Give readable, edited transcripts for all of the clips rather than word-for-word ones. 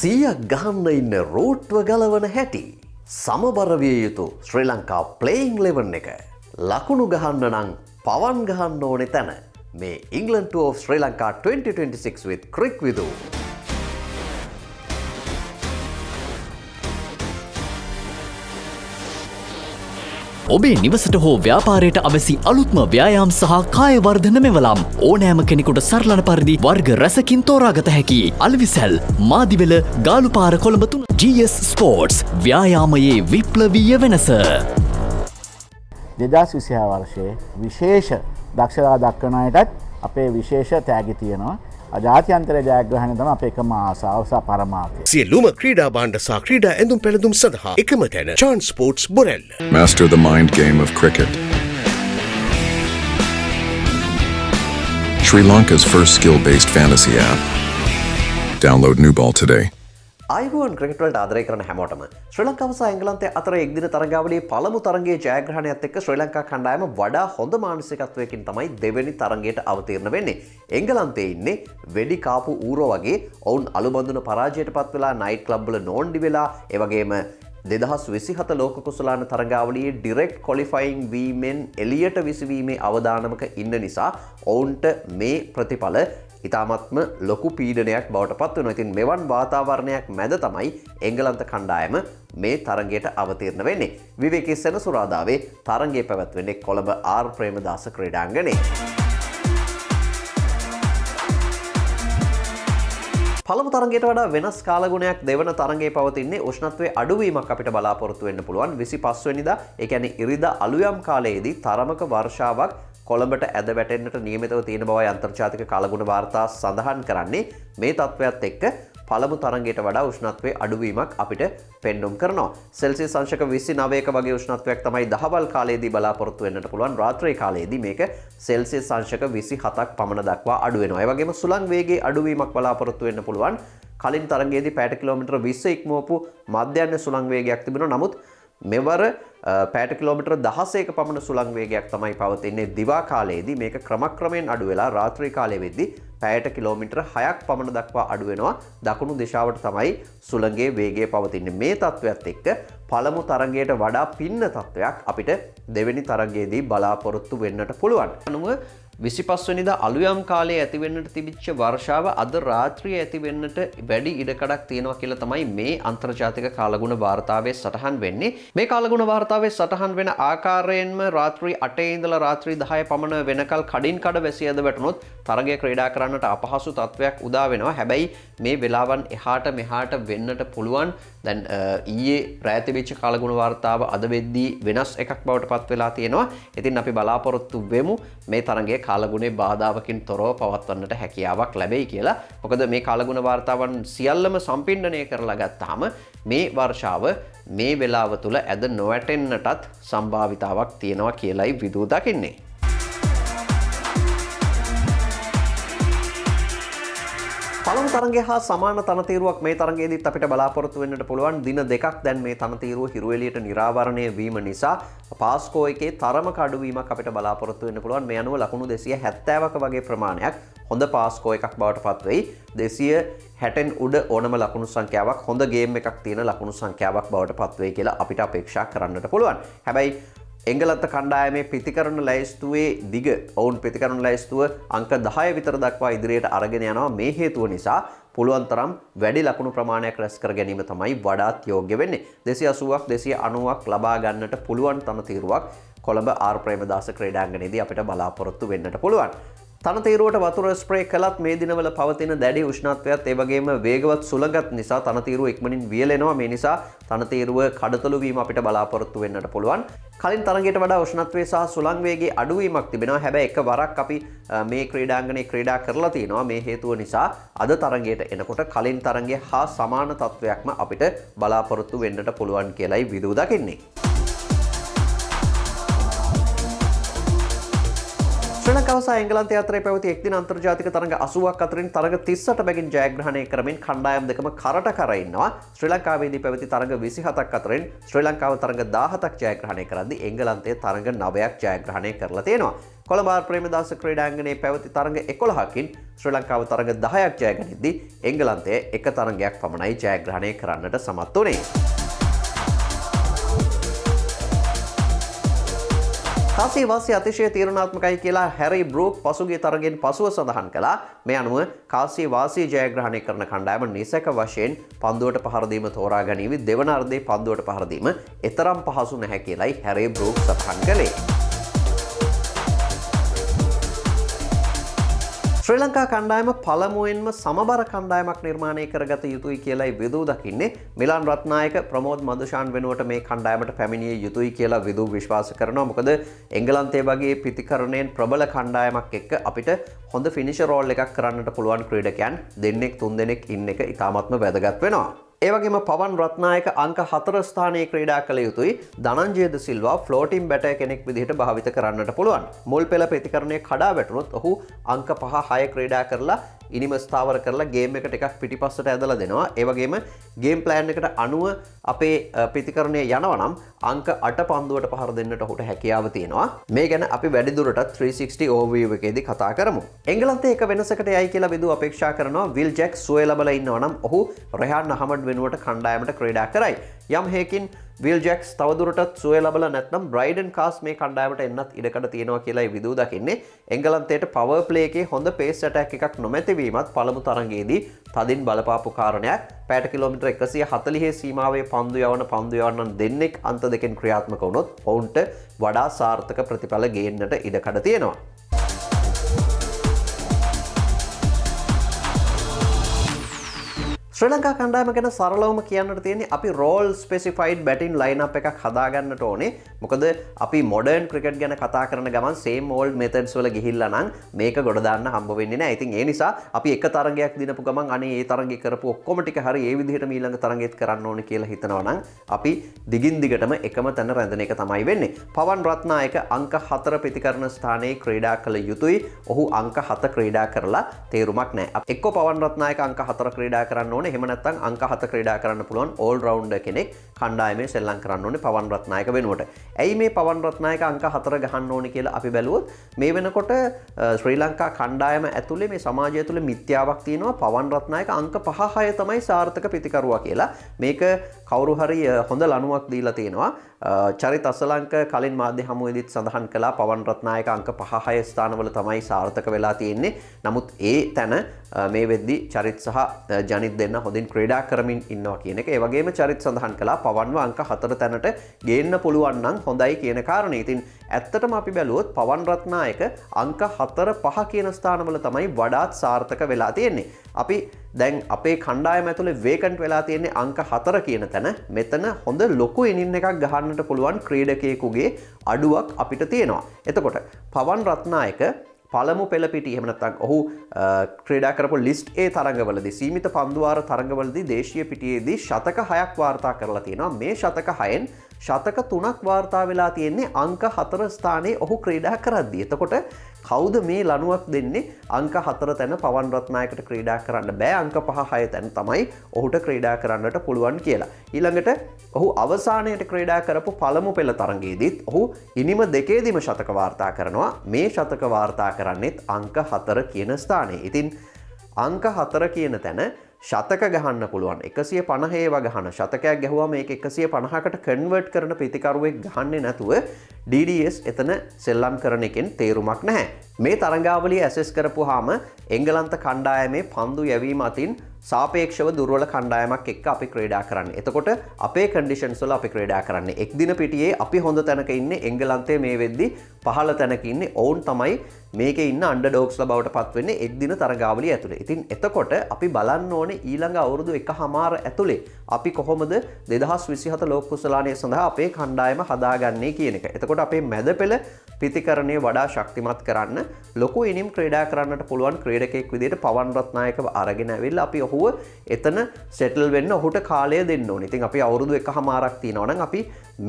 සියක් ගහන්න ඉන්න රෝට්ව ගලවන හැටි. සමබර විය යුතු ශ්‍රී ලංකා ප්ලේයිං 11 එක. ලකුණු ගහන්න නම් පවන් ගහන්න ඕනේ තැන. මේ England Tour of Sri Lanka 2026 with Crick Vidu. ඔබේ නිවසට හෝ ව්‍යාපාරයට අවැසි අලුත්ම ව්‍යායාම් සහ කාය වර්ධන මෙවලම් ඕනෑම කෙනෙකුට සරලන පරිදි වර්ග රැසකින් තෝරාගත හැකි අලවිසැල් මාදිවෙල ගාලුපාර කොළඹ 3 GS Sports ව්‍යායාමයේ විප්ලවීය වෙනස 2026 වර්ෂයේ විශේෂ දක්ෂතා දක්වන අයටත් අපේ විශේෂ තෑගි තියෙනවා. ජාත්‍යන්තර ජයග්‍රහණය තමයි අපේ එකම ආසාව සහ පරමාර්ථය. සියලුම ක්‍රීඩා භාණ්ඩ සහ ක්‍රීඩා ඇඳුම් පැළඳුම් සඳහා එකම තැන Chance Sports Borel. Master the mind game of cricket. Sri Lanka's first skill-based fantasy app. Download New Ball today. අයිබෝන් ක්‍රිකට් වලට ආදරය කරන හැමෝටම ශ්‍රී ලංකාව සහ එංගලන්තය අතර එක්දින තරගාවලියේ පළමු තරගයේ ජයග්‍රහණයත් එක්ක ශ්‍රී ලංකා කණ්ඩායම වඩා හොඳ මානසිකත්වයකින් තමයි දෙවෙනි තරගයට අවතීර්ණ වෙන්නේ. එංගලන්තයේ ඉන්නේ වෙඩි කාපු ඌරෝ වගේ ඔවුන් අලුබඳුන පරාජයට පත් වෙලා නයිට් ක්ලබ් වල නෝන්ඩි වෙලා ඒ වගේම 2027 ලෝක කුසලාන තරගාවලියේ ඩිරෙක්ට් ක්වොලිෆයිං වීමෙන් එළියට විසවීමේ අවදානමක ඉන්න නිසා ඔවුන්ට මේ ප්‍රතිඵල ඉතාමත්ම ලොකු පීඩනයක් බවට පත් වෙනවා. ඉතින් මෙවන් වාතාවරණයක් මැද තමයි එංගලන්ත කණ්ඩායම මේ තරගයට අවතීර්ණ වෙන්නේ. විවේකී සෙනසුරාදාවේ තරගය පැවැත්වෙන්නේ කොළඹ ආර් ප්‍රේමදාස ක්‍රීඩාංගණයේ. පළමු තරගයට වඩා වෙනස් කාලගුණයක් දෙවන තරගයේ පවතින්නේ උෂ්ණත්වයේ අඩුවීමක් අපිට බලාපොරොත්තු වෙන්න පුළුවන්. 25 වෙනිදා ඒ කියන්නේ ඉරිදා අලුයම් කාලයේදී තරමක වර්ෂාවක් කොළඹට ඇද වැටෙන්නට නියමිතව තියෙන බවයි අන්තර්ජාතික කාලගුණ වාර්තා සඳහන් කරන්නේ. මේ තත්ත්වයක් එක්ක පළමු තරගයට වඩා උෂ්ණත්වයේ අඩුවීමක් අපිට පෙන්නුම් කරනවා. සෙල්සියස් අංශක 29ක වගේ උෂ්ණත්වයක් තමයි දහවල් කාලයේදී බලාපොරොත්තු වෙන්නට පුළුවන්. රාත්‍රී කාලයේදී මේක සෙල්සියස් අංශක 27ක් පමණ දක්වා අඩු වෙනවා. ඒ වගේම සුළං වේගයේ අඩුවීමක් බලාපොරොත්තු වෙන්න පුළුවන්. කලින් තරගයේදී පැයට කිලෝමීටර 20 ඉක්මවපු මධ්‍යහ්න සුළං වේගයක් තිබුණා. නමුත් මෙවර පැයට කිලෝමීටර 16ක පමණ සුළං වේගයක් තමයි පවතින්නේ. දිවා කාලයේදී මේක ක්‍රමක්‍රමයෙන් අඩු වෙලා රාත්‍රී කාලයේ වෙද්දී පැයට කිලෝමීටර 6ක් පමණ දක්වා අඩු වෙනවා. දකුණු දිශාවට තමයි සුළඟේ වේගය පවතින්නේ. මේ තත්ත්වයක් එක්ක පළමු තරගයට වඩා පින්න තත්ත්වයක් අපිට දෙවෙනි තරගයේදී බලාපොරොත්තු වෙන්නට පුළුවන්. අනුව 25 වෙනිදා අලුයම් කාලයේ ඇතිවෙන්නට තිබිච්ච වර්ෂාව අද රාත්‍රියේ ඇතිවෙන්නට වැඩි ඉඩකඩක් තියෙනවා කියලා තමයි මේ අන්තර්ජාතික කාලගුණ වාර්තාවේ සටහන් වෙන්නේ. මේ කාලගුණ වාර්තාවේ සටහන් වෙන ආකාරයෙන්ම රාත්‍රී 8 ඉඳලා රාත්‍රී 10 පමණ වෙනකල් කඩින් කඩ වැසි ඇද වැටුනොත් තරගය ක්‍රීඩා කරන්නට අපහසු තත්වයක් උදා වෙනවා. හැබැයි මේ වෙලාවන් එහාට මෙහාට වෙන්නට පුළුවන්. දැන් ඊයේ රෑ තිබිච්ච කාලගුණ වාර්තාව අද වෙද්දී වෙනස් එකක් බවට පත් වෙලා තියෙනවා. ඉතින් අපි බලාපොරොත්තු වෙමු මේ තරගයේ කාලගුණේ බාධාවකින් තොරව පවත්වන්නට හැකියාවක් ලැබෙයි කියලා. මොකද මේ කාලගුණ වාර්තාවන් සියල්ලම සම්පින්ඩණය කරලා ගත්තාම මේ වර්ෂාව මේ වෙලාව තුල ඇද නොවැටෙන්නටත් සම්භාවිතාවක් තියෙනවා කියලයි විදූ දකින්නේ. පළමු තරගය හා සමාන තනතිරුවක් මේ තරගයේදීත් අපිට බලාපොරොත්තු වෙන්නට පුළුවන්. දින දෙකක් දැන් මේ තනතිරුව හිරු එළියට නිරාවරණය වීම නිසා පාස්කෝ එකේ තරමක අඩුවීමක් අපිට බලාපොරොත්තු වෙන්න පුළුවන්. මේ අනුව ලකුණු 270ක වගේ ප්‍රමාණයක් හොඳ පාස්කෝ එකක් බවට පත් වෙයි. 260න් උඩ ඕනම ලකුණු සංඛ්‍යාවක් හොඳ ගේම් එකක් තියෙන ලකුණු සංඛ්‍යාවක් බවට පත් වෙයි කියලා අපිට අපේක්ෂා කරන්නට පුළුවන්. හැබැයි එංගලන්ත කණ්ඩායමේ පිතිකරන ලැයිස්තුවේ දිග ඔවුන් පිතිකරන ලැයිස්තුව අංක 10 විතර දක්වා ඉදිරියට අරගෙන යනවා. මේ හේතුව නිසා පුළුවන් තරම් වැඩි ලකුණු ප්‍රමාණයක් රැස් කර ගැනීම තමයි වඩාත් යෝග්‍ය වෙන්නේ. 280ක් 290ක් ලබා ගන්නට පුළුවන් තනතිරුවක් කොළඹ ආර් ප්‍රේමදාස ක්‍රීඩාංගණයේදී අපිට බලාපොරොත්තු වෙන්නට පුළුවන්. තනතිරුවට වතුර ස්ප්‍රේ කළත් මේ දිනවල පවතින දැඩි උෂ්ණත්වයත් ඒ වගේම වේගවත් සුළඟත් නිසා තනතිරුව ඉක්මනින් වියලෙනවා. මේ නිසා තනතිරුව කඩතොළු වීම අපිට බලාපොරොත්තු වෙන්නට පුළුවන්. කලින් තරගයට වඩා උෂ්ණත්වයේ සහ සුළං වේගයේ අඩුවීමක් තිබෙනවා. හැබැයි එක වරක් අපි මේ ක්‍රීඩාංගණයේ ක්‍රීඩා කරලා තිනවා. මේ හේතුව නිසා අද තරගයට එනකොට කලින් තරගයේ හා සමාන තත්වයක්ම අපිට බලාපොරොත්තු වෙන්නට පුළුවන් කියලයි විදූ දකින්නේ. ශ්‍රී ලංකාව සහ එංගලන්තය අතරේ පැවති එක්දින අන්තර්ජාතික තරඟ 80ක් අතරින් තරඟ 38 බැගින් ජයග්‍රහණය කරමින් කණ්ඩායම් දෙකම කරට කර ඉන්නවා. ශ්‍රී ලංකාවේදී පැවති තරඟ 27ක් අතරින් ශ්‍රී ලංකාව තරඟ 17ක් ජයග්‍රහණය කරද්දී එංගලන්තය තරඟ 9ක් ජයග්‍රහණය කරලා තියෙනවා. කොළඹ ප්‍රේමදාස ක්‍රීඩාංගණයේ පැවති තරඟ 11කින් ශ්‍රී ලංකාව තරඟ 10ක් ජයගනිද්දී එංගලන්තය එක තරඟයක් පමණයි ජයග්‍රහණය කරන්නට සමත් වුණේ. කාසිය වාසිය අතිශය තීරණාත්මකයි කියලා හැරි බ්‍රූක් පසුගිය තරගෙන් පසුව සඳහන් කළා. මේ අනුව කාසිය වාසිය ජයග්‍රහණය කරන කණ්ඩායම නිසැක වශයෙන් පන්දුවට පහර දීම තෝරා ගැනීම දෙවන අර්ධයේ පන්දුවට පහර දීම එතරම් පහසු නැහැ කියලායි හැරි බ්‍රූක් සඳහන් කළේ. ශ්‍රී ලංකා කණ්ඩායම පළමුවෙන්ම සමබර කණ්ඩායමක් නිර්මාණය කරගත යුතුයි කියලායි විදූ දකින්නේ. මිලාන් රත්නායක ප්‍රමෝද් මදුෂාන් වෙනුවට මේ කණ්ඩායමට පැමිණිය යුතුයි කියලා විදූ විශ්වාස කරනවා. මොකද එංගලන්තය වගේ පිතිකරණයෙන් ප්‍රබල කණ්ඩායමක් එක්ක අපිට හොඳ ෆිනිෂර් රෝල් එකක් කරන්නට පුළුවන් ක්‍රීඩකයන් දෙන්නෙක් තුන් දෙනෙක් ඉන්න එක ඉතාමත්ම වැදගත් වෙනවා. ඒ වගේම පවන් රත්නායක අංක 4 ස්ථානයේ ක්‍රීඩා කළ යුතුයි. ධනංජය ද සිල්වා ෆ්ලෝටින් බැටර් කෙනෙක් විදිහට භාවිත කරන්නට පුළුවන්. මුල් පෙළ ප්‍රතිකරණය කඩා වැටුනොත් ඔහු අංක 5-6 ක්‍රීඩා කරලා ඉනිම ස්ථාවර කරලා ගේම් එකට එකක් පිටිපස්සට ඇදලා දෙනවා. ඒ වගේම ගේම් ප්ලෑන් එකට අනුව අපේ ප්‍රතිකරණය යනවා නම් අංක 8 පන්දුවට පහර දෙන්නට ඔහුට හැකියාව තියෙනවා. මේ ගැන අපි වැඩිදුරටත් 360 overview එකේදී කතා කරමු. එංගලන්තයේ එක වෙනසකට යයි කියලා විදු අපේක්ෂා කරනවා. විල් ජැක් සුවේ ලබලා ඉන්නවා නම් ඔහු රෙහාන් අහමඩ් වෙනුවට කණ්ඩායමට ක්‍රීඩා කරයි. යම් හේකින් විල් ජැක්ස් තවදුරටත් සුවේ ලබලා නැත්නම් බ්‍රයිඩන් කාස් මේ කණ්ඩායමට එන්නත් ඉඩකඩ තියෙනවා කියලායි විදූ දකින්නේ. එංගලන්තයට පවර් ප්ලේ එකේ හොඳ පේස් ඇටැක් එකක් නොමැති වීමත් පළමු තරඟයේදී තදින් බලපාපු කාරණයක්. පැයට කිලෝමීටර් 140 සීමාවේ පන්දු යවන්නන් දෙන්නෙක් අන්ත දෙකෙන් ක්‍රියාත්මක වුණොත් ඔවුන්ට වඩා සාර්ථක ප්‍රතිඵල ගේන්නට ඉඩකඩ තියෙනවා. ශ්‍රී ලංකා කණ්ඩායම ගැන සරලවම කියන්නට තියෙන්නේ අපි රෝල් ස්පෙසිෆයිඩ් බැටින් ලයින්අප් එකක් හදාගන්නට ඕනේ. මොකද අපි මොඩර්න් ක්‍රිකට් ගැන කතා කරන ගමන් සේම් ඕල්ඩ් මෙතඩ්ස් වල ගිහිල්ලා නම් මේක ගොඩ දාන්න හම්බ වෙන්නේ නැහැ. ඉතින් ඒ නිසා අපි එක තරඟයක් දිනපු ගමන් අනේ ඒ තරඟේ කරපු ඔක්කොම ටික හරි ඒ විදිහටම ඊළඟ තරඟෙත් කරන්න ඕනේ කියලා හිතනවා නම් අපි දිගින් දිගටම එකම තැන රැඳෙන එක තමයි වෙන්නේ. පවන් රත්නායක අංක 4 ප්‍රතිකරණ ස්ථානයේ ක්‍රීඩා කළ යුතුයි. ඔහු අංක 7 ක්‍රීඩා කරලා තේරුමක් නැහැ. එක්ක පවන් රත්නායක අංක 4 ක්‍රීඩා කරන්න ඕනේ. එහෙම නැත්නම් අංක 7 ක්‍රීඩා කරන්න පුළුවන් ඕල් රවුන්ඩර් කෙනෙක් කණ්ඩායමේ සෙල්ලම් කරන්න ඕනේ පවන් රත්නායක වෙනුවට. ඇයි මේ පවන් රත්නායක අංක 4 ගහන්න ඕනේ කියලා අපි බැලුවොත් මේ වෙනකොට ශ්‍රී ලංකා කණ්ඩායම ඇතුලේ මේ සමාජය ඇතුලේ මිත්‍යාවක් තියෙනවා. පවන් රත්නායක අංක 5-6 තමයි සාර්ථක පිතිකරුවා කියලා. මේක කවුරු හරි හොඳ ලණුවක් දීලා තියෙනවා. චරිත අසලංක කලින් මාධ්‍ය හමුවේදීත් සඳහන් කළා පවන් රත්නායක අංක 5-6 ස්ථානවල තමයි සාර්ථක වෙලා තියෙන්නේ. නමුත් ඒ තැන මේ වෙද්දි චරිත් සහ ජනිත් දෙන්න හොඳින් ක්‍රීඩා කරමින් ඉන්නවා කියන එක. ඒ වගේම චරිත් සඳහන් කළා පවන්ව අංක 4 තැනට ගේන්න පුළුවන් නම් හොඳයි කියන කාරණේ. ඉතින් ඇත්තටම අපි බැලුවොත් පවන් රත්නායක අංක 4-5 කියන ස්ථානවල තමයි වඩාත් සාර්ථක වෙලා තියෙන්නේ. අපි දැන් අපේ කණ්ඩායම ඇතුලේ වේකන්ට් වෙලා තියෙන්නේ අංක 4 කියන තැන. මෙතන හොඳ ලොකු ඉනින් එකක් ගහන්නට පුළුවන් ක්‍රීඩකයෙකුගේ අඩුවක් අපිට තියෙනවා. එතකොට පවන් රත්නායක පළමු පෙළ පිටි එහෙම නැත්නම් ඔහු ක්‍රීඩා කරපු ලිස්ට් A තරඟවලදී සීමිත පන්දුවාර තරඟවලදී දේශීය පිටියේදී ශතක 6ක් වාර්තා කරලා තියෙනවා. මේ ශතක 6න් ශතක 3ක් වාර්තා වෙලා තියෙන්නේ අංක 4 ස්ථානයේ ඔහු ක්‍රීඩා කරද්දී. එතකොට කවුද මේ ලණුවක් දෙන්නේ අංක 4 තැන පවන් රත්නායකට ක්‍රීඩා කරන්න බෑ අංක 5-6 තැන තමයි ඔහුට ක්‍රීඩා කරන්නට පුළුවන් කියලා. ඊළඟට ඔහු අවසානයේට ක්‍රීඩා කරපු පළමු පෙළ තරඟයේදීත් ඔහු ඉනිම දෙකේදීම ශතක වාර්තා කරනවා. මේ ශතක වාර්තා කරන්නේත් අංක 4 කියන ස්ථානයේ. ඉතින් අංක 4 කියන තැන ශතක ගහන්න පුළුවන් 150 ඒවා ගහන ශතකයක් ගැහුවා මේක 150කට කන්වර්ට් කරන ප්‍රතිකරුවෙක් ගහන්නේ නැතුව DDS එතන සෙල්ලම් කරන එකෙන් තේරුමක් නැහැ. මේ තරඟාවලිය ඇසෙස් කරපුවාම එංගලන්ත කණ්ඩායමේ පන්දු යැවීම අතින් සාපේක්ෂව දුර්වල කණ්ඩායමක් එක්ක අපි ක්‍රීඩා කරන්නේ. එතකොට අපේ කන්ඩිෂන්ස් වල අපි ක්‍රීඩා කරන්නේ. එක් දින පිටියේ අපි හොඳ තැනක ඉන්නේ එංගලන්තයේ මේ වෙද්දි පහළ තැනක ඉන්නේ. ඔවුන් තමයි මේකේ ඉන්න අන්ඩර්ඩොග්ස්ලා බවට පත් වෙන්නේ එක් දින තරඟාවලිය ඇතුලේ. ඉතින් එතකොට අපි බලන්න ඕනේ ඊළඟ අවුරුදු එකහමාර ඇතුලේ අපි කොහොමද 2027 ලෝක කුසලානය සඳහා අපේ කණ්ඩායම හදාගන්නේ කියන එක. එතකොට අපේ මැද පෙළ පිතිකරණය වඩා ශක්තිමත් කරන්න ලොකු ඉනිම් ක්‍රීඩා කරන්නට පුළුවන් ක්‍රීඩකයෙක් විදිහට පවන් රත්නායකව අරගෙන ඇවිල්ලා අපි ඔහුව එතන සෙටල් වෙන්න ඔහුට කාලය දෙන්න ඕනේ. ඉතින් අපි අවුරුදු එකහමාරක් තියෙනවා නම් අපි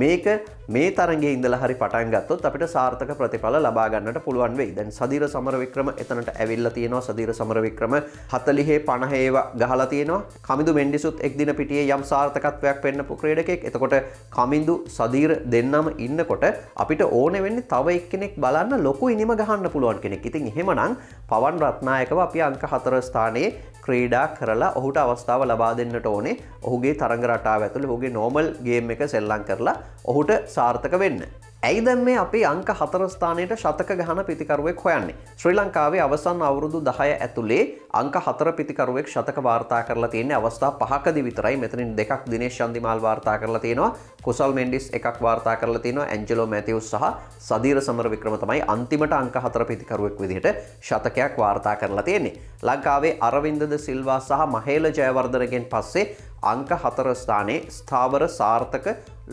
මේක මේ තරගයේ ඉඳලා හරි පටන් ගත්තොත් අපිට සාර්ථක ප්‍රතිඵල ලබා ගන්නට පුළුවන් වෙයි. දැන් සදීර සමරවික්‍රම එතනට ඇවිල්ලා තියෙනවා. සදීර සමරවික්‍රම 40 50 ඒවා ගහලා තියෙනවා. කමිඳු මෙන්ඩිසුත් එක් දින පිටියේ යම් සාර්ථකත්වයක් පෙන්නපු ක්‍රීඩකෙක්. එතකොට කමිඳු සදීර දෙන්නම ඉන්නකොට අපිට ඕනේ වෙන්නේ තව එක්කෙනෙක් බලන්න ලොකු ඉනිම ගහන්න පුළුවන් කෙනෙක්. ඉතින් එහෙමනම් පවන් රත්නායකව අපි අංක 4 ස්ථානයේ ක්‍රීඩා කරලා ඔහුට අවස්ථාව ලබා දෙන්නට ඕනේ. ඔහුගේ තරඟ රටාව ඇතුළේ ඔහුගේ නෝමල් ගේම් එක සෙල්ලම් කරලා ඔහුට සාර්ථක වෙන්න. ඇයි දැන් මේ අපි අංක 4 ස්ථානයට ශතක ගහන පිතිකරුවෙක් හොයන්නේ? ශ්‍රී ලංකාවේ අවසන් අවුරුදු 10 ඇතුලේ අංක 4 පිතිකරුවෙක් ශතක වාර්තා කරලා තියෙන්නේ අවස්ථා 5කදී විතරයි. මෙතනින් දෙකක් දිනේෂ් චන්දිමාල් වාර්තා කරලා තියෙනවා. කුසල් මෙන්ඩිස් එකක් වාර්තා කරලා තියෙනවා. ඇන්ජලෝ මැතිව්ස් සහ සදීර සමරවික්‍රම තමයි අන්තිමට අංක 4 පිතිකරුවෙක් විදිහට ශතකයක් වාර්තා කරලා තියෙන්නේ. ලංකාවේ අරවින්ද ද සිල්වා සහ මහේල ජයවර්ධනගෙන් පස්සේ අංක 4 ස්ථානයේ ස්ථාවර සාර්ථක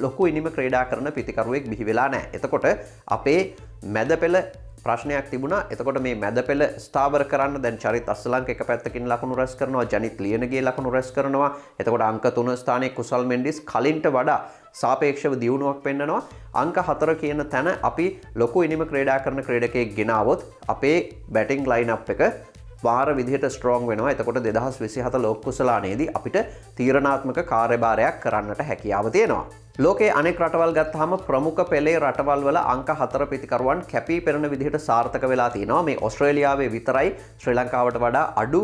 ලොකු ඉනිම ක්‍රීඩා කරන පිතිකරුවෙක් බිහි වෙලා නැහැ. එතකොට අපේ මැද පෙළ ප්‍රශ්නයක් තිබුණා. එතකොට මේ මැද පෙළ ස්ථාවර කරන්න දැන් චරිත් අස්සලංක එක පැත්තකින් ලකුණු රැස් කරනවා, ජනිත් ලියනගේ ලකුණු රැස් කරනවා. එතකොට අංක 3 ස්ථානයේ කුසල් මෙන්ඩිස් කලින්ට වඩා සාපේක්ෂව දියුණුවක් පෙන්නනවා. අංක 4 කියන තැන අපි ලොකු ඉනිම ක්‍රීඩා කරන ක්‍රීඩකයෙක් ගෙනාවොත් අපේ බැටිං ලයින් අප් එක වාර විදිහට ස්ට්‍රෝං වෙනවා. එතකොට 2027 ලෝක කුසලානයේදී අපිට තීරණාත්මක කාර්යභාරයක් කරන්නට හැකියාව තියෙනවා. ලෝකයේ අනෙක් රටවල් ගත්තාම ප්‍රමුඛ පෙළේ රටවල් වල අංක 4 පිතිකරුවන් කැපී පෙනෙන විදිහට සාර්ථක වෙලා තියෙනවා. මේ ඕස්ට්‍රේලියාවේ විතරයි ශ්‍රී ලංකාවට වඩා අඩු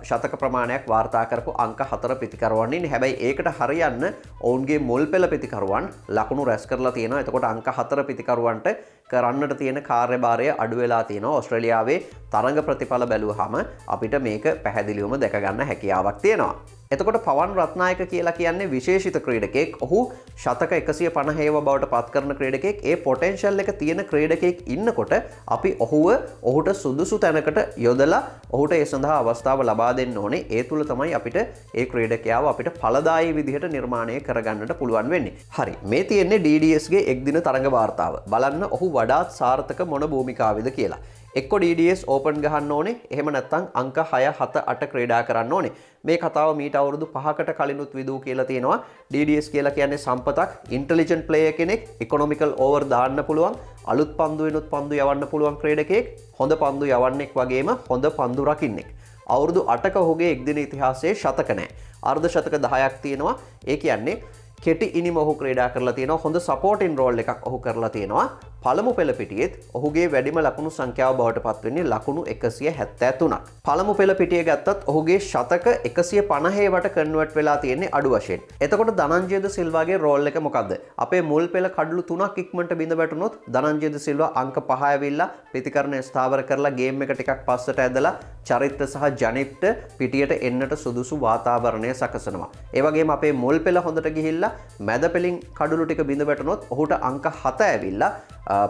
ශතක ප්‍රමාණයක් වාර්තා කරපු අංක 4 පිතිකරුවන් ඉන්නේ. හැබැයි ඒකට හරියන්න ඔවුන්ගේ මුල් පෙළ පිතිකරුවන් ලකුණු රැස් කරලා තියෙනවා. එතකොට අංක 4 පිතිකරුවන්ට කරන්නට තියෙන කාර්යභාරය අඩු වෙලා තියෙනවා. ඕස්ට්‍රේලියාවේ තරඟ ප්‍රතිඵල බැලුවාම අපිට මේක පැහැදිලිවම දැක ගන්න හැකියාවක් තියෙනවා. එතකොට පවන් රත්නායක කියලා කියන්නේ විශේෂිත ක්‍රීඩකෙක්. ඔහු ශතක 150 ඒව බවට පත් කරන ක්‍රීඩකෙක්. ඒ පොටෙන්ෂල් එක තියෙන ක්‍රීඩකෙක් ඉන්නකොට අපි ඔහුට සුදුසු තැනකට යොදලා ඔහුට ඒ සඳහා අවස්ථාව ලබා දෙන්න ඕනේ. ඒ තුල තමයි අපිට ඒ ක්‍රීඩකයාව අපිට ඵලදායී විදිහට නිර්මාණය කරගන්නට පුළුවන් වෙන්නේ. හරි. මේ තියෙන්නේ DDS ගේ එක් දින තරඟ වාර්තාව. බලන්න ඔහු වඩාත් සාර්ථක මොන භූමිකාවේද කියලා. එක්ක DDS ඕපන් ගහන්න ඕනේ. එහෙම නැත්නම් අංක 6 7 8 ක්‍රීඩා කරන්න ඕනේ. මේ කතාව මීට අවුරුදු 5කට කලිනුත් විදූ කියලා තියෙනවා. DDS කියලා කියන්නේ සම්පතක්, ඉන්ටෙලිජන්ට් ප්ලේයර් කෙනෙක්, ඉකොනොමිකල් ඕවර් දාන්න පුළුවන්, අලුත් පන්දුවෙනුත් පන්දු යවන්න පුළුවන් ක්‍රීඩකයෙක්, හොඳ පන්දු යවන්නෙක් වගේම හොඳ පන්දු රකින්නෙක්. අවුරුදු 8ක ඔහුගේ එක්දින ඉතිහාසයේ ශතක නැහැ. අර්ධ ශතක 10ක් තියෙනවා. ඒ කියන්නේ කෙටි ඉනිම ඔහු ක්‍රීඩා කරලා තියෙනවා. හොඳ සපෝටින් රෝල් එකක් ඔහු කරලා තියෙනවා. පළමු පෙළ පිටියේත් ඔහුගේ වැඩිම ලකුණු සංඛ්‍යාව බවට පත් වෙන්නේ ලකුණු 173ක්. පළමු පෙළ පිටියේ ගත්තත් ඔහුගේ ශතක 150වට කන්වර්ට් වෙලා තියෙන්නේ අඩු වශයෙන්. එතකොට ධනංජය ද සිල්වාගේ රෝල් එක මොකද්ද? අපේ මුල් පෙළ කඩලු 3ක් ඉක්මනට බිඳ වැටුනොත් ධනංජය ද සිල්වා අංක 5 ඇවිල්ලා ප්‍රතිකරණය ස්ථාවර කරලා ගේම් එක ටිකක් පස්සට ඇදලා චරිත සහ ජනිත්ට පිටියට එන්නට සුදුසු වාතාවරණය සකසනවා. ඒ වගේම අපේ මුල් පෙළ හොඳට ගිහිල්ලා මැද පෙළින් කඩලු ටික බිඳ වැටුනොත් ඔහුට අංක 7 ඇවිල්ලා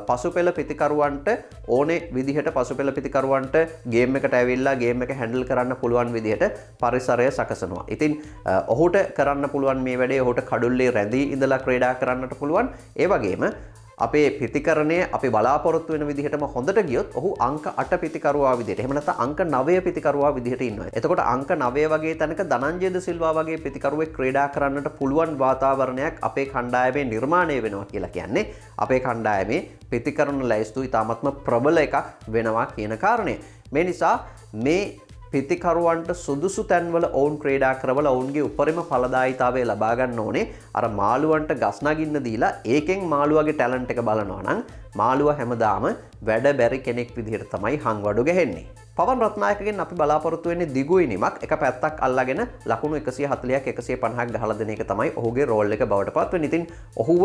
පසු පෙළ පිතිකරුවන්ට ඕනේ විදිහට පසු පෙළ පිතිකරුවන්ට ගේම් එකට ඇවිල්ලා ගේම් එක හැන්ඩල් කරන්න පුළුවන් විදිහට පරිසරය සකසනවා. ඉතින් ඔහුට කරන්න පුළුවන් මේ වැඩේ ඔහුට කඩුල්ලේ රැඳී ඉඳලා ක්‍රීඩා කරන්නට පුළුවන්. ඒ වගේම අපේ පිතිකරණය අපි බලාපොරොත්තු වෙන විදිහටම හොඳට ගියොත් ඔහු අංක 8 පිතිකරුවා විදිහට එහෙම නැත්නම් අංක 9 පිතිකරුවා විදිහට ඉන්නවා. එතකොට අංක 9 වගේ තැනක ධනංජය ද සිල්වා වගේ පිතිකරුවෙක් ක්‍රීඩා කරන්නට පුළුවන් වාතාවරණයක් අපේ කණ්ඩායමේ නිර්මාණය වෙනවා කියලා කියන්නේ අපේ කණ්ඩායමේ පිතිකරණ ලැයිස්තු ඉතාමත්ම ප්‍රබල එකක් වෙනවා කියන කාරණය. මේ නිසා මේ පිතිකරුවන්ට සුදුසු තැන්වල ඔවුන් ක්‍රීඩා කරවල ඔවුන්ගේ උපරිම ඵලදායීතාවය ලබා ගන්න ඕනේ. අර මාළුවන්ට ගස් නගින්න දීලා ඒකෙන් මාළුවගේ ටැලන්ට් එක බලනවා නම් මාළුවා හැමදාම වැඩ බැරි කෙනෙක් විදිහට තමයි හංවඩු ගහන්නේ. පවන් රත්නායකගෙන් අපි බලාපොරොත්තු වෙන්නේ දිගු ඉනිමක් එක පැත්තක් අල්ලගෙන ලකුණු 140ක් 150ක් ගහලා දෙන එක තමයි ඔහුගේ රෝල් එක බවට පත් වෙන්නේ. ඉතින් ඔහුව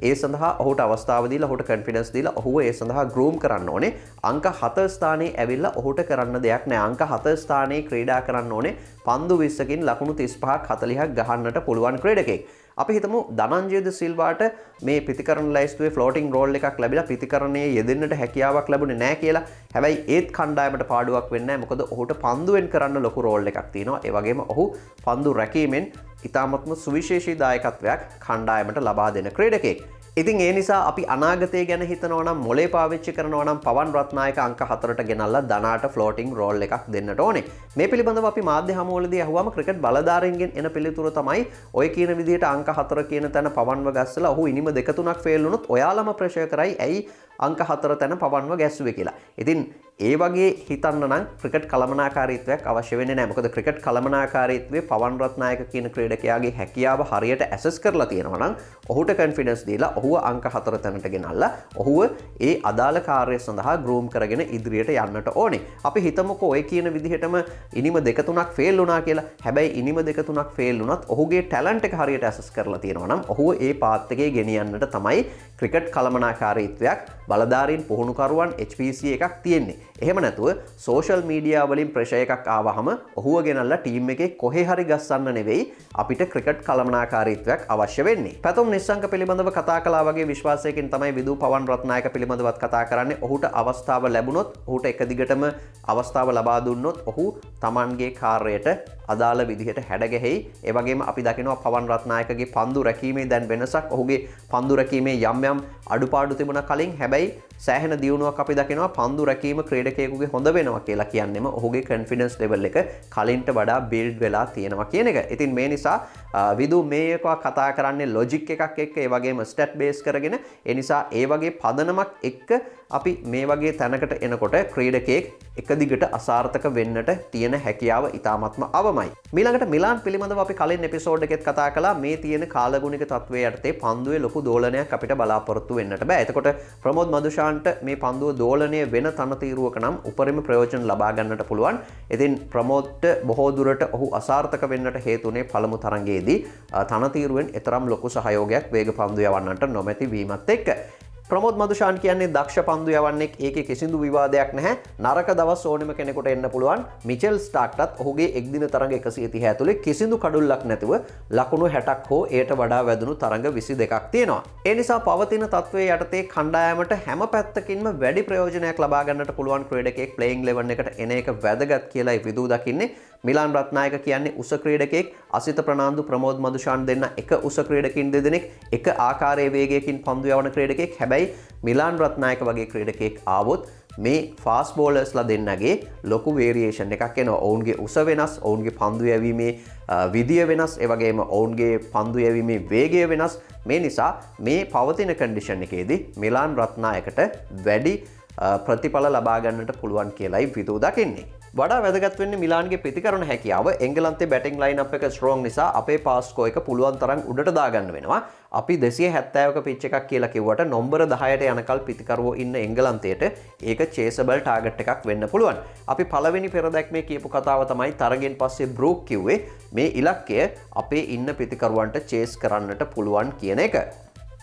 ඒ සඳහා ඔහුට අවස්ථාව දීලා ඔහුට කොන්ෆිඩන්ස් දීලා ඔහුව ඒ සඳහා ගෲම් කරන්න ඕනේ. අංක 7 ස්ථානයේ ඇවිල්ලා ඔහුට කරන්න දෙයක් නැහැ. අංක 7 ස්ථානයේ ක්‍රීඩා කරන්න ඕනේ. පන්දු 20කින් ලකුණු 35ක් 40ක් ගහන්නට පුළුවන් ක්‍රීඩකෙක්. අපි හිතමු ධනංජය ද සිල්වාට මේ පිතිකරණ ලැයිස්තුවේ ෆ්ලෝටිං රෝල් එකක් ලැබිලා පිතිකරණයේ යෙදෙන්නට හැකියාවක් ලැබුණේ නැහැ කියලා. හැබැයි ඒත් කණ්ඩායමට පාඩුවක් වෙන්නේ නැහැ. මොකද ඔහුට පන්දුවෙන් කරන්න ලොකු රෝල් එකක් තියෙනවා. ඒ වගේම ඔහු පන්දු රැකීමෙන් ඉතාමත්ම සුවිශේෂී දායකත්වයක් කණ්ඩායමට ලබා දෙන ක්‍රීඩකයෙක්. ඉතින් ඒ නිසා අපි අනාගතය ගැන හිතනවා නම් මොලේ පාවිච්චි කරනවා නම් පවන් රත්නායක අංක 4ට ගෙනල්ලා දනාට ෆ්ලෝටිං රෝල් එකක් දෙන්නට ඕනේ. මේ පිළිබඳව අපි මාධ්‍ය හමුවලදී අහුවම ක්‍රිකට් බලධාරීන්ගෙන් එන පිළිතුර තමයි ඔය කියන විදිහට අංක 4 කියන තැන පවන්ව ගස්සලා ඔහු ඉනිම 2-3ක් ෆේල් වුණොත් ඔයාලම ප්‍රෙෂර් කරයි ඇයි අංක 4 තැන පවන්ව ගැස්සුවේ කියලා. ඉතින් ඒ වගේ හිතන්න නම් ක්‍රිකට් කළමනාකාරීත්වයක් අවශ්‍ය වෙන්නේ නැහැ. මොකද ක්‍රිකට් කළමනාකාරීත්වයේ පවන් රත්නායක කියන ක්‍රීඩකයාගේ හැකියාව හරියට ඇසස් කරලා තියෙනවා නම් ඔහුට කොන්ෆිඩන්ස් දීලා ඔහුව අංක 4 තැනට ගෙනල්ලා ඔහුව ඒ අදාළ කාර්යය සඳහා ගෲම් කරගෙන ඉදිරියට යන්නට ඕනේ. අපි හිතමුකෝ ඔය කියන විදිහටම ඉනිම 2-3ක් ෆේල් වුණා කියලා. හැබැයි ඉනිම 2-3ක් ෆේල් වුණත් ඔහුගේ ටැලන්ට් එක හරියට ඇසස් කරලා තියෙනවා නම් ඔහුව ඒ පාත් එකේ ගෙනියන්නට තමයි ක්‍රිකට් කළමනාකාරීත්වයක් බලධාරීන් පුහුණුකරුවන් HPC එකක් තියෙන්නේ. එහෙම නැතුව සෝෂල් මීඩියා වලින් ප්‍රෙෂර් එකක් ආවහම ඔහුව ගෙනල්ලා ටීම් එකේ කොහේ හරි ගස්සන්න නෙවෙයි අපිට ක්‍රිකට් කළමනාකාරීත්වයක් අවශ්‍ය වෙන්නේ. පැතුම් නිශ්ශංක පිළිබඳව කතා කළා වගේ විශ්වාසයකින් තමයි විදු පවන් රත්නායක පිළිබඳවත් කතා කරන්නේ. ඔහුට අවස්ථාව ලැබුණොත් ඔහුට එක දිගටම අවස්ථාව ලබා දුන්නොත් ඔහු Tamanගේ කාර්යයට අදාළ විදිහට හැඩගැහෙයි. ඒ වගේම අපි දකිනවා පවන් රත්නායකගේ පන්දු රැකීමේ දැන් වෙනසක්. ඔහුගේ පන්දු රැකීමේ යම් අඩුපාඩු තිබුණා කලින්. හැබැයි සෑහෙන දියුණුවක් අපි දකිනවා පන්දු රැකීම ක්‍රීඩකයෙකුගේ හොඳ වෙනවා කියලා කියන්නේම ඔහුගේ කොන්ෆිඩන්ස් ලෙවල් එක කලින්ට වඩා බිල්ඩ් වෙලා තියෙනවා කියන එක. ඉතින් මේ නිසා විදු මේ එක කතා කරන්නේ ලොජික් එකක් එක්ක ඒ වගේම ස්ටැට් බේස් කරගෙන. ඒ නිසා ඒ වගේ පදනමක් එක්ක අපි මේ වගේ තැනකට එනකොට ක්‍රීඩකයෙක් එක දිගට අසාර්ථක වෙන්නට තියෙන හැකියාව ඉතාමත්ම අවමයි. ඊළඟට මිලාන් පිළිබඳව අපි කලින් එපිසෝඩ් එකෙත් කතා කළා. මේ තියෙන කාලගුණික තත්වයේ යටතේ පන්දුවේ ලොකු දෝලනයක් අපිට බලාපොරොත්තු වෙන්නට බෑ. එතකොට ප්‍රමෝද් මදුෂාන්ට මේ පන්දුව දෝලනය වෙන තනතිරුවක නම් උපරිම ප්‍රයෝජන ලබා ගන්නට පුළුවන්. ඉතින් ප්‍රමෝද්ට බොහෝ දුරට ඔහු අසාර්ථක වෙන්නට හේතුනේ පළමු තරඟයේදී තනතිරුවෙන් එතරම් ලොකු සහයෝගයක් වේග පන්දු යවන්නට නොමැති වීමත් එක්ක. ප්‍රමෝද් මදුෂාන් කියන්නේ දක්ෂ පන්දු යවන්නෙක්. ඒකේ කිසිදු විවාදයක් නැහැ. නරක දවස් ඕනෙම කෙනෙකුට එන්න පුළුවන්. මිචෙල් ස්ටාර්ක්ටත් ඔහුගේ එක්දින තරඟ 130 ඇතුලේ කිසිදු කඩුල්ලක් නැතුව ලකුණු 60ක් හෝ එයට වඩා වැදුණු තරඟ 22ක් තියෙනවා. ඒ නිසා පවතින තත්වයේ යටතේ කණ්ඩායමට හැම පැත්තකින්ම වැඩි ප්‍රයෝජනයක් ලබා ගන්නට පුළුවන් ක්‍රීඩකයෙක් ප්ලේයිං 11 එකට එන එක වැදගත් කියලායි විදු දකින්නේ. මිලාන් රත්නායක කියන්නේ උස ක්‍රීඩකයෙක්. අසිත ප්‍රනාන්දු ප්‍රමෝද් මදුෂාන් දෙන්න එක උස ක්‍රීඩකින් දෙදෙනෙක් එක ආකාරයේ වේගයකින් පන්දු යවන ක්‍රීඩකයෙක්. හැබැයි මිලාන් රත්නායක වගේ ක්‍රීඩකයෙක් ආවොත් මේ ෆාස්ට් බෝලර්ස්ලා දෙන්නගේ ලොකු වේරියේෂන් එකක් එනවා. ඔවුන්ගේ උස වෙනස්, ඔවුන්ගේ පන්දු යැවීමේ විදිය වෙනස්, ඒ වගේම ඔවුන්ගේ පන්දු යැවීමේ වේගය වෙනස්. මේ නිසා මේ පවතින කන්ඩිෂන් එකේදී මිලාන් රත්නායකට වැඩි ප්‍රතිඵල ලබා ගන්නට පුළුවන් කියලායි විදු දකින්නේ. වඩා වැදගත් වෙන්නේ මිලාන්ගේ ප්‍රතිකරණ හැකියාව. එංගලන්තේ බැටිං ලයින් අප් එක ස්ට්‍රෝං නිසා අපේ පාස් ස්කෝර් එක පුළුවන් තරම් උඩට දාගන්න වෙනවා. අපි 270ක පිච් එකක් කියලා කිව්වට නම්බර 10ට යනකල් පිටිකරුවෝ ඉන්න එංගලන්තයට ඒක චේසබල් ටාගට් එකක් වෙන්න පුළුවන්. අපි පළවෙනි පෙරදැක්මේ කියපු කතාව තමයි තරගෙන් පස්සේ බෲක් කිව්වේ මේ ඉලක්කය අපේ ඉන්න පිටිකරුවන්ට චේස් කරන්නට පුළුවන් කියන එක.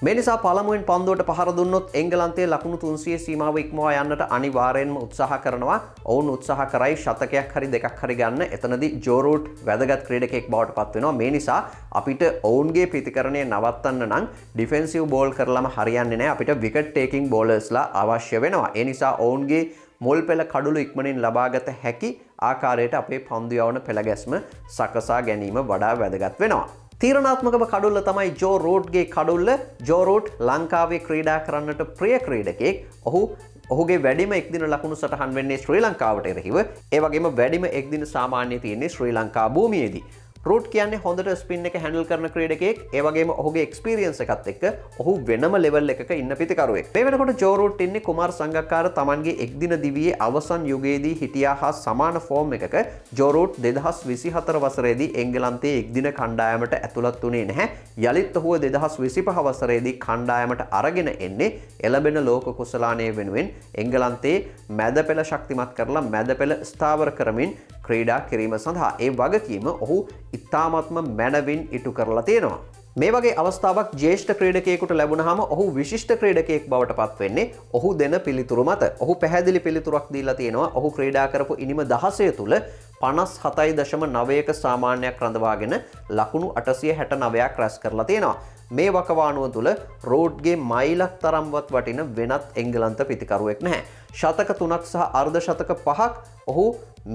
මේ නිසා පළමුවෙන් පන්දුවට පහර දුන්නොත් එංගලන්තයේ ලකුණු 300 සීමාව ඉක්මවා යන්නට අනිවාර්යෙන්ම උත්සාහ කරනවා. ඔවුන් උත්සාහ කරයි ශතකයක් හරි දෙකක් හරි ගන්න. එතනදී ජෝ රූට් වැදගත් ක්‍රීඩකයෙක් බවට පත් වෙනවා. මේ නිසා අපිට ඔවුන්ගේ ප්‍රතිකරණය නවත්තන්න නම් ඩිෆෙන්සිව් බෝල් කරලම හරියන්නේ නැහැ. අපිට විකට් ටේකින් බෝලර්ස්ලා අවශ්‍ය වෙනවා. ඒ නිසා ඔවුන්ගේ මුල් පෙළ කඩුළු ඉක්මනින් ලබාගත හැකි ආකාරයට අපේ පන්දු යවන පෙළ ගැස්ම සකසා ගැනීම වඩා වැදගත් වෙනවා. තීරණාත්මකම කඩුල්ල තමයි ජෝ රූට්ගේ කඩුල්ල. ජෝ රූට් ලංකාවේ ක්‍රීඩා කරන්නට ප්‍රිය ක්‍රීඩකයෙක්. ඔහුගේ වැඩිම එක්දින ලකුණු සටහන් වෙන්නේ ශ්‍රී ලංකාවට එරෙහිව. ඒ වගේම වැඩිම එක්දින සාමාන්‍ය තියෙන්නේ ශ්‍රී ලංකා භූමියේදී. රූට් කියන්නේ හොඳට ස්පින් එක හැන්ඩල් කරන ක්‍රීඩකයෙක්. ඒ වගේම ඔහුගේ එක්ස්පීරියන්ස් එකත් එක්ක ඔහු වෙනම ලෙවල් එකක ඉන්න පිටිකරුවෙක්. මේ වෙනකොට ජෝ රූට් ඉන්නේ කුමාර් සංගක්කාර තමන්ගේ එක්දින දිවියේ අවසන් යුගයේදී හිටියා හා සමාන ෆෝම් එකක. ජෝ රූට් 2024 වසරේදී එංගලන්තයේ එක්දින කණ්ඩායමට ඇතුළත් වුණේ නැහැ. යලිත් ඔහුව 2025 වසරේදී කණ්ඩායමට අරගෙන එන්නේ එළඹෙන ලෝක කුසලානය වෙනුවෙන් එංගලන්තයේ මැද පෙළ ශක්තිමත් කරලා මැද පෙළ ස්ථාවර කරමින් ක්‍රීඩා කිරීම සඳහා. ඒ වගකීම ඔහු ඉතාමත්ම මැනවින් ඉටු කරලා තියෙනවා. මේ වගේ අවස්ථාවක් ජ්‍යෙෂ්ඨ ක්‍රීඩකයෙකුට ලැබුණාම ඔහු විශිෂ්ට ක්‍රීඩකයෙක් බවට පත් වෙන්නේ ඔහු දෙන පිළිතුරු මත. ඔහු පැහැදිලි පිළිතුරක් දීලා තියෙනවා. ඔහු ක්‍රීඩා කරපු ඉනිම 16 තුල 57.9ක සාමාන්‍යයක් රඳවාගෙන ලකුණු 869ක් රැස් කරලා තියෙනවා. මේ වකවානුව තුල රෝඩ්ගේ මයිලක් තරම්වත් වටින වෙනත් එංගලන්ත පිටිකරුවෙක් නැහැ. ශතක 3ක් සහ අර්ධ ශතක 5ක් ඔහු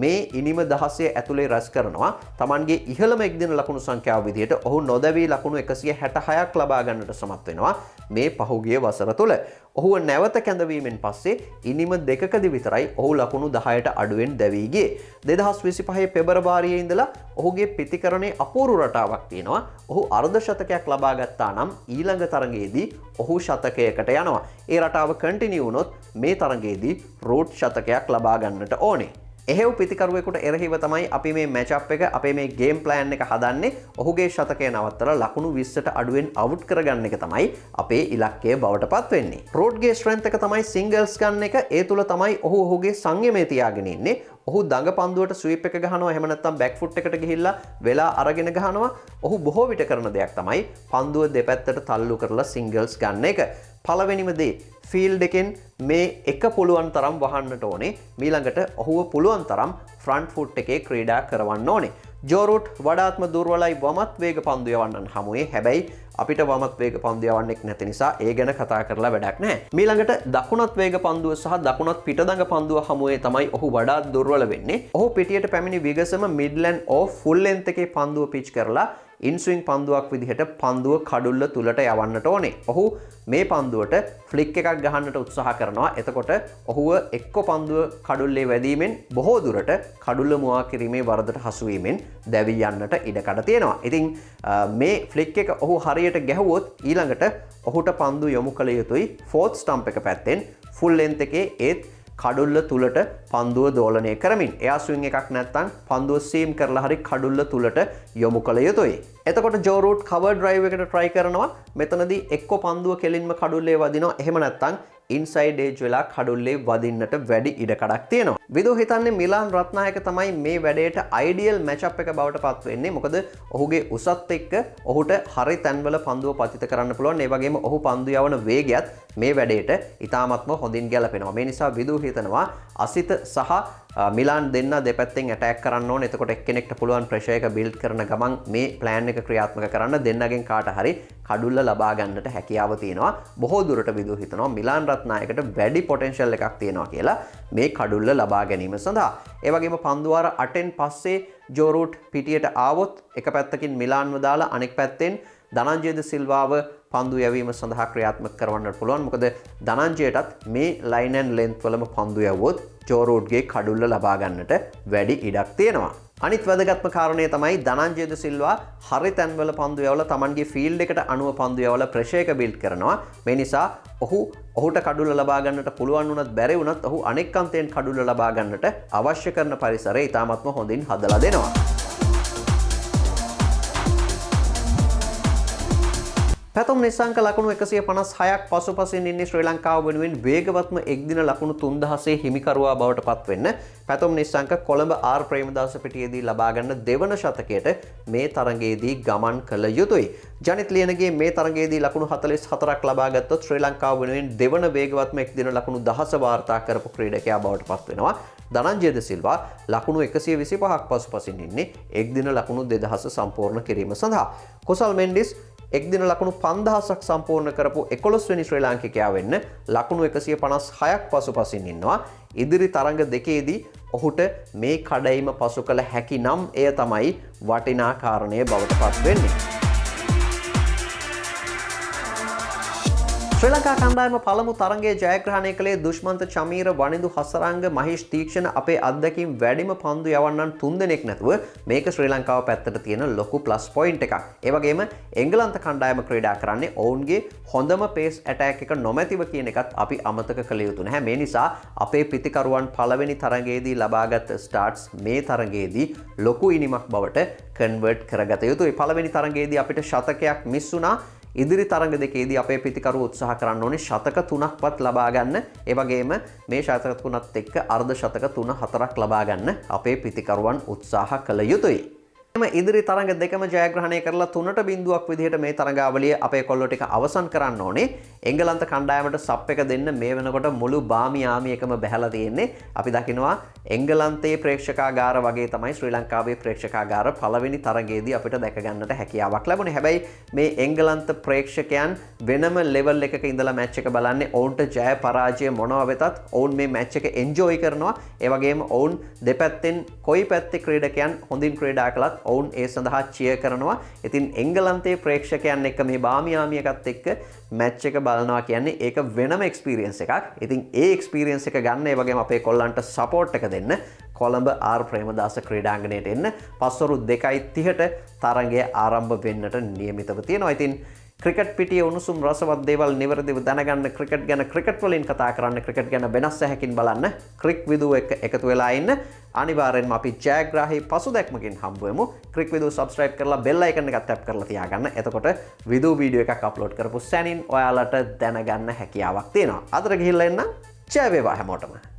මේ ඉනිම දහසය ඇතුලේ රැස් කරනවා තමන්ගේ ඉහළම එක්දින ලකුණු සංඛ්‍යාව විදිහට ඔහු නොදැවී ලකුණු 166ක් ලබා ගන්නට සමත් වෙනවා මේ පහුගිය වසර තුල. ඔහුව නැවත කැඳවීමෙන් පස්සේ ඉනිම දෙකකදී විතරයි ඔහු ලකුණු 10ට අඩුවෙන් දැවී ගියේ. 2025 පෙබරවාරියේ ඉඳලා ඔහුගේ පිතිකරණයේ අපූර්ව රටාවක් තියෙනවා. ඔහු අර්ධ ශතකයක් ලබා ගත්තා නම් ඊළඟ තරගයේදී ඔහු ශතකයකට යනවා. ඒ රටාව කන්ටිනියු වුණොත් මේ තරගයේදී රූට් ශතකයක් ලබා ගන්නට ඕනේ. එහෙව් පිතිකරුවෙකුට එරෙහිව තමයි අපි මේ මැච් අප් එක අපේ මේ ගේම් ප්ලෑන් එක හදන්නේ. ඔහුගේ ශතකය නවත්තලා ලකුණු 20ට අඩුවෙන් අවුට් කරගන්න එක තමයි අපේ ඉලක්කය බවට පත් වෙන්නේ. රෝඩ්ගේ ස්ට්‍රෙන්ත් එක තමයි සිංගල්ස් ගන්න එක. ඒ තුල තමයි ඔහු ඔහුගේ සංයමය තියාගෙන ඉන්නේ. ඔහු දඟ පන්දුවට ස්වීප් එක ගහනවා, එහෙම නැත්නම් බෑක් ෆුට් එකට ගිහිල්ලා වෙලා අරගෙන ගහනවා. ඔහු බොහෝ විට කරන දෙයක් තමයි පන්දුව දෙපැත්තට තල්ලු කරලා සිංගල්ස් ගන්න එක. පළවෙනිම දේ ෆීල්ඩ් එකෙන් මේ එක පුළුවන් තරම් වහන්නට ඕනේ. ඊළඟට ඔහුව පුළුවන් තරම් ෆ්‍රන්ට් ෆුට් එකේ ක්‍රීඩා කරවන්න ඕනේ. ජෝ රූට් වඩාත්ම දුර්වලයි වමත් වේග පන්දු යවන්නන් හමුවේ. හැබැයි අපිට වමත් වේග පන්දු යවන්නෙක් නැති නිසා ඒ ගැන කතා කරලා වැඩක් නැහැ. ඊළඟට දකුණත් වේග පන්දුව සහ දකුණත් පිටදඟ පන්දුව හමුවේ තමයි ඔහු වඩාත් දුර්වල වෙන්නේ. ඔහු පිටියට පැමිණි විගසම මිඩ්ලැන්ඩ් ඕෆ් ෆුල් ලෙන්ත් එකේ පන්දුව පිච් කරලා ඉන්ස්විං පන්දුවක් විදිහට පන්දුව කඩුල්ල තුලට යවන්නට ඕනේ. ඔහු මේ පන්දුවට ෆ්ලික් එකක් ගහන්නට උත්සාහ කරනවා. එතකොට ඔහුව එක්ක පන්දුව කඩුල්ලේ වැදීමෙන් බොහෝ දුරට කඩුල්ල මුවා කිරීමේ වරදට හසු වීමෙන් දැවී යන්නට ඉඩකඩ තියෙනවා. ඉතින් මේ ෆ්ලික් එක ඔහු හරියට ගැහුවොත් ඊළඟට ඔහුට පන්දු යොමු කළ යුතුයි ෆෝර්ත් ස්ටම්ප් එක පැත්තෙන් ෆුල් ලෙන්ත් එකේ ඒත් කඩුල්ල තුලට පන්දුව දෝලනය කරමින්. එයා ස්විං එකක් නැත්නම් පන්දුව සීම් කරලා හරි කඩුල්ල තුලට යොමු කළ යුතුයි. එතකොට ජෝ රූට් කවර් ඩ්‍රයිව් එකට try කරනවා. මෙතනදී එක්ක පන්දුව කෙලින්ම කඩුල්ලේ වදිනවා. එහෙම නැත්නම් ඉන්සයිඩ් ඒජ් වෙලා කඩුල්ලේ වදින්නට වැඩි ඉඩකඩක් තියෙනවා. විදු හිතන්නේ මිලාන් රත්නායක තමයි මේ වැඩේට අයිඩියල් මැච් අප් එක බවට පත් වෙන්නේ. මොකද ඔහුගේ උසත් එක්ක ඔහුට හරි තැන්වල පන්දුව පතිත කරන්න පුළුවන්. ඒ වගේම ඔහු පන්දු යවන වේගයත් මේ වැඩේට ඉතාමත්ම හොඳින් ගැලපෙනවා. මේ නිසා විදු හිතනවා අසිත සහ මිලාන් දෙන්න දෙපැත්තෙන් ඇටැක් කරන්න ඕනේ. එතකොට එක්කෙනෙක්ට පුළුවන් ප්‍රෙෂර් එක බිල්ඩ් කරන ගමන් මේ ප්ලෑන් එක ක්‍රියාත්මක කරන්න දෙන්නගෙන් කාට හරි කඩුල්ල ලබා ගන්නට හැකියාව තියෙනවා. බොහෝ දුරට විදු හිතනවා මිලාන් රත්නායකට වැඩි පොටෙන්ෂල් එකක් තියෙනවා කියලා මේ කඩුල්ල ලබා ගැනීම සඳහා. ඒ වගේම පන්දුවාර 8න් පස්සේ ජෝ රූට් පිටියට ආවොත් එක පැත්තකින් මිලාන්ව දාලා අනෙක් පැත්තෙන් ධනංජය ද සිල්වාව පන්දු යැවීම සඳහා ක්‍රියාත්මක කරවන්නට පුළුවන්. මොකද ධනංජයටත් මේ ලයින් ඇන්ඩ් ලෙන්ත් වලම පන්දු යවුවොත් ජෝ රූට්ගේ කඩුල්ල ලබා ගන්නට වැඩි ඉඩක් තියෙනවා. අනිත් වැදගත්ම කාරණය තමයි ධනංජය ද සිල්වා හරි තැන්වල පන්දු යවලා Tamanගේ ෆීල්ඩ් එකට අනුව පන්දු යවලා ප්‍රෙෂර් එක බිල්ඩ් කරනවා. මේ නිසා ඔහුට කඩුල්ල ලබා ගන්නට පුළුවන් වුණත් බැරි වුණත් ඔහු අනෙක් අන්තයෙන් කඩුල්ල ලබා ගන්නට අවශ්‍ය කරන පරිසරය ඉතාමත්ම හොඳින් හදලා දෙනවා. පැතුම් නිසංක ලකුණු 156ක් පසුපසින් ඉන්නේ ශ්‍රී ලංකාව වෙනුවෙන් වේගවත්ම එක්දින ලකුණු 3000 හිමිකරුවා බවට පත් වෙන්න පැතුම් නිසංක කොළඹ ආර් ප්‍රේමදාස පිටියේදී ලබා ගන්න දෙවන ශතකයට මේ තරගයේදී ගමන් කළ යුතුයි. ජනිත් ලියනගේ මේ තරගයේදී ලකුණු 44ක් ලබා ගත්තොත් ශ්‍රී ලංකාව වෙනුවෙන් දෙවන වේගවත්ම එක්දින ලකුණු 10 වාර්තා කරපු ක්‍රීඩකයා බවට පත් වෙනවා. ධනංජය ද සිල්වා ලකුණු 125ක් පසුපසින් ඉන්නේ එක්දින ලකුණු 2000 සම්පූර්ණ කිරීම සඳහා. කුසල් මෙන්ඩිස් එක්දින ලකුණු 5000ක් සම්පූර්ණ කරපු 11 වෙනි ශ්‍රී ලාංකිකයා වෙන්න ලකුණු 156ක් පසුපසින් ඉන්නවා. ඉදිරි තරඟ දෙකේදී ඔහුට මේ කඩයිම පසු කළ හැකි නම් එය තමයි වටිනා කාරණය බවට පත් වෙන්නේ. ශ්‍රී ලංකා කණ්ඩායම පළමු තරගයේ ජයග්‍රහණය කළේ දුෂ්මන්ත චමීර වනිදු හසරංග මහේෂ් තීක්ෂණ අපේ අත්දැකීම් වැඩිම පන්දු යවන්නන් 3 දෙනෙක් නැතුව මේක ශ්‍රී ලංකාව පැත්තට තියෙන ලොකු ප්ලස් පොයින්ට් එකක්. ඒ වගේම එංගලන්ත කණ්ඩායම ක්‍රීඩා කරන්නේ ඔවුන්ගේ හොඳම පේස් ඇටැක් එක නොමැතිව කියන එකත් අපි අමතක කළ යුතු නැහැ. මේ නිසා අපේ පිතිකරුවන් පළවෙනි තරගයේදී ලබාගත් ස්ටාර්ට්ස් මේ තරගයේදී ලොකු ඉනිමක් බවට කන්වර්ට් කරගත යුතුයි. පළවෙනි තරගයේදී අපිට ශතකයක් මිස් වුණා. ඉදිරි තරඟ දෙකේදී අපේ පිතිකරු උත්සාහ කරන්න ඕනේ ශතක 3ක්වත් ලබා ගන්න. ඒ වගේම මේ ශතක 3ත් එක්ක අර්ධ ශතක 3-4ක් ලබා ගන්න අපේ පිතිකරුවන් උත්සාහ කළ යුතුයි. ඉදිරි තරඟ දෙකම ජයග්‍රහණය කරලා 3-0ක් විදිහට මේ තරඟාවලිය අපේ කොල්ලෝ ටික අවසන් කරන්න ඕනේ. එංගලන්ත කණ්ඩායමට සප් එක දෙන්න මේ වෙනකොට මුළු බාමි ආමියකම බැහැලා තියෙන්නේ. අපි දකිනවා එංගලන්තයේ ප්‍රේක්ෂකාගාර වගේ තමයි ශ්‍රී ලංකාවේ ප්‍රේක්ෂකාගාර පළවෙනි තරඟයේදී අපිට දැක ගන්නට හැකියාවක් ලැබුණේ. හැබැයි මේ එංගලන්ත ප්‍රේක්ෂකයන් වෙනම ලෙවල් එකක ඉඳලා මැච් එක බලන්නේ. ඔවුන්ට ජය පරාජය මොනවා වෙතත් ඔවුන් මේ මැච් එක එන්ජොයි කරනවා. ඒ වගේම ඔවුන් දෙපැත්තෙන් කොයි පැත්තේ ක්‍රීඩකයන් හොඳින් ක්‍රීඩා කළත් ඔවුන් ඒ සඳහා චියර් කරනවා. ඉතින් එංගලන්තයේ ප්‍රේක්ෂකයන් එක්ක මේ බාමියාමි එකත් එක්ක මැච් එක බලනවා කියන්නේ ඒක වෙනම එක්ස්පීරියන්ස් එකක්. ඉතින් ඒ එක්ස්පීරියන්ස් එක ගන්න ඒ වගේම අපේ කොල්ලන්ට සපෝට් එක දෙන්න කොළඹ ආර් ප්‍රේමදාස ක්‍රීඩාංගණයට එන්න. පස්වරු 2:30ට තරඟය ආරම්භ වෙන්නට නියමිතව තියෙනවා. ඉතින් ක්‍රිකට් පිටියේ උණුසුම් රසවත් දේවල් නිවැරදිව දැනගන්න, ක්‍රිකට් ගැන ක්‍රිකට් වලින් කතා කරන්න, ක්‍රිකට් ගැන වෙනස් ඇහැකින් බලන්න ක්‍රික් විදුව එක්ක එකතු වෙලා ඉන්න. අනිවාර්යෙන්ම අපි ජයග්‍රාහී පසුදැක්මකින් හම්බ වෙමු. ක්‍රික් විදුව සබ්ස්ක්‍රයිබ් කරලා බෙල් අයිකන් එක ටැප් කරලා තියාගන්න. එතකොට විදුව වීඩියෝ එකක් අප්ලෝඩ් කරපු සැනින් ඔයාලට දැනගන්න හැකියාවක් තියෙනවා. අදට ගිහිල්ලා එන්න. ජය වේවා හැමෝටම.